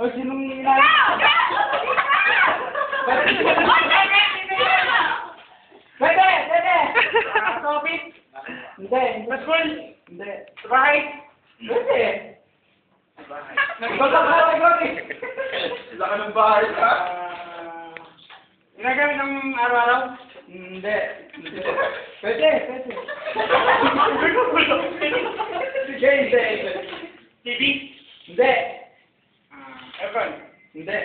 O, sinong nilalang? Pwede! Pwede! Topic? Hindi. Sa school? Hindi. Sa bahay? Pwede. Sa bahay. Ikaw lang kategory. Laka ng bahay ka. Ginagamit ng araw-araw? Hindi. Pwede. Pwede. Sige, hindi. TV? Hindi. Aircon? Hindi.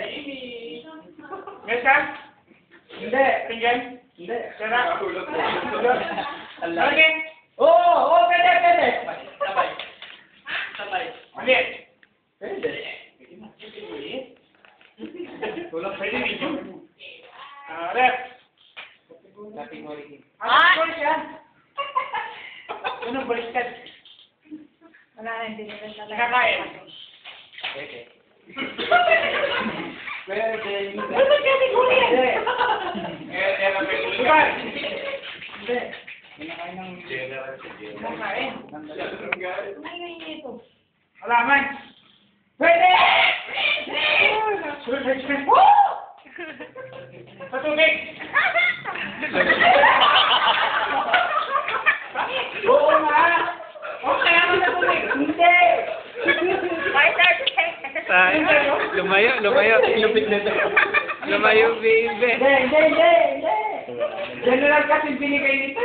Mesa? Hindi. Pinggan? Hindi. Sara? Okay. Oo, pwede, pwede. Sabay. Sabay. Maliit. Pwede. Tulog pwede video. Rep. Category. Category siya. Ano baliktad? Wala na, hindi nila talaga. Nakakain. Pwede. Pwede. Ano ba category yan? Hindi. Kinakain ng... Kinakain. Ano ito? Halaman. Pwede! Patubig! Oo nga! Okay, ano na tubig? Hindi! Lumayo. Lupit na to. Lumayo, baby. Hindi. General kasi binigay nito.